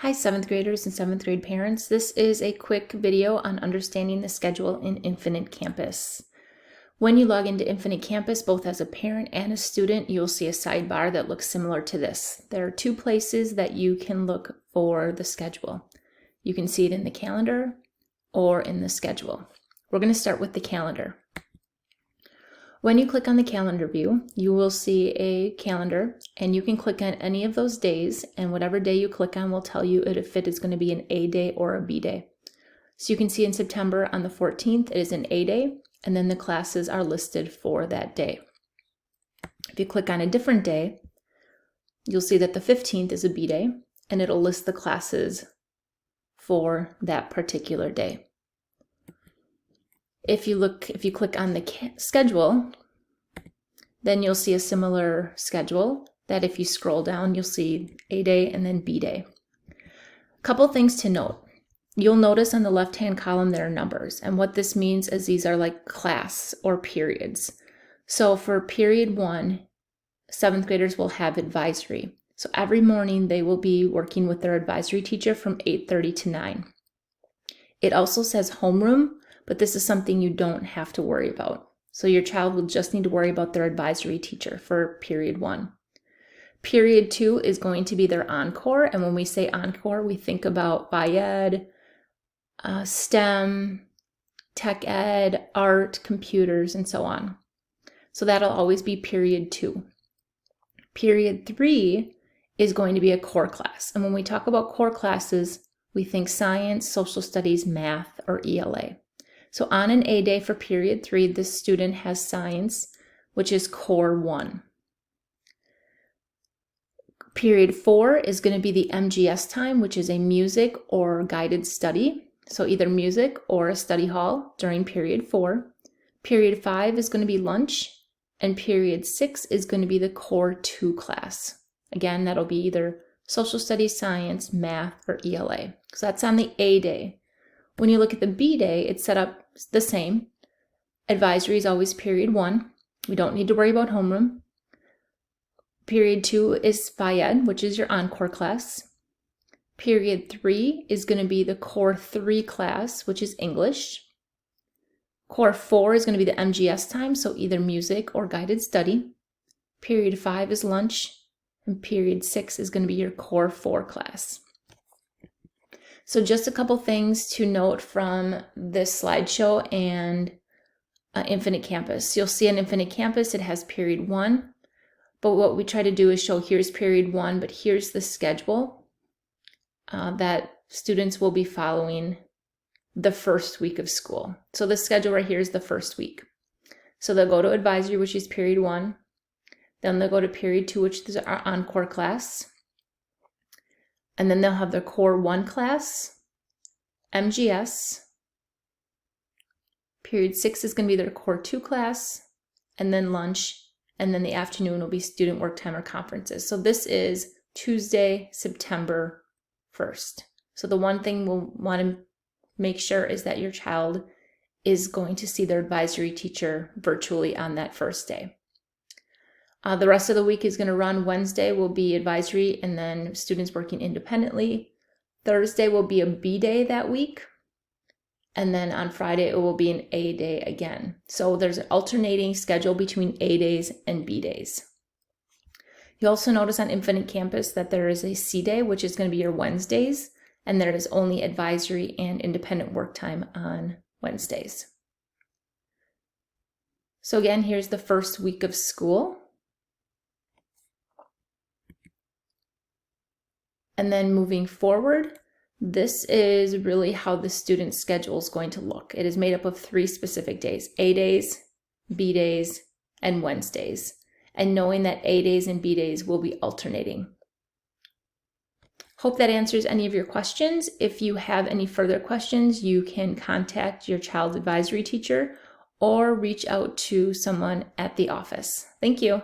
Hi, 7th graders and 7th grade parents. This is a quick video on understanding the schedule in Infinite Campus. When you log into Infinite Campus, both as a parent and a student, you'll see a sidebar that looks similar to this. There are two places that you can look for the schedule. You can see it in the calendar or in the schedule. We're going to start with the calendar. When you click on the calendar view, you will see a calendar, and you can click on any of those days, and whatever day you click on will tell you if it is going to be an A day or a B day. So you can see in September on the 14th, it is an A day, and then the classes are listed for that day. If you click on a different day, you'll see that the 15th is a B day, and it'll list the classes for that particular day. If you click on the schedule, then you'll see a similar schedule that if you scroll down, you'll see A day and then B day. A couple things to note. You'll notice on the left-hand column there are numbers, and what this means is these are like class or periods. So for period 1, 7th graders will have advisory. So every morning they will be working with their advisory teacher from 8:30 to 9. It also says homeroom, but this is something you don't have to worry about. So your child will just need to worry about their advisory teacher for period 1. Period 2 is going to be their encore, and when we say encore, we think about BIED, STEM, tech ed, art, computers, and so on. So that'll always be period 2. Period 3 is going to be a core class, and when we talk about core classes, we think science, social studies, math, or ELA. So on an A day for period 3, this student has science, which is core 1. Period 4 is going to be the MGS time, which is a music or guided study. So either music or a study hall during period 4. Period 5 is going to be lunch, and period 6 is going to be the core 2 class. Again, that'll be either social studies, science, math, or ELA. So that's on the A day. When you look at the B day, it's set up the same. Advisory is always period 1. We don't need to worry about homeroom. Period 2 is BIED, which is your encore class. Period 3 is going to be the core 3 class, which is English. Core 4 is going to be the MGS time, so either music or guided study. Period 5 is lunch, and period 6 is going to be your core 4 class. So just a couple things to note from this slideshow and Infinite Campus. You'll see on Infinite Campus, it has period 1, but what we try to do is show here's period 1, but here's the schedule that students will be following the first week of school. So the schedule right here is the first week. So they'll go to advisory, which is period 1. Then they'll go to period 2, which is our encore class. And then they'll have their core 1 class, MGS. Period 6 is going to be their core 2 class, and then lunch, and then the afternoon will be student work time or conferences. So this is Tuesday, September 1st. So the one thing we'll want to make sure is that your child is going to see their advisory teacher virtually on that first day. The rest of the week is going to run. Wednesday will be advisory and then students working independently. Thursday will be a B day that week. And then on Friday, it will be an A day again. So there's an alternating schedule between A days and B days. You also notice on Infinite Campus that there is a C day, which is going to be your Wednesdays. And there is only advisory and independent work time on Wednesdays. So again, here's the first week of school. And then moving forward, this is really how the student schedule is going to look. It is made up of 3 specific days: A days, B days, and Wednesdays. And knowing that A days and B days will be alternating. Hope that answers any of your questions. If you have any further questions, you can contact your child's advisory teacher or reach out to someone at the office. Thank you.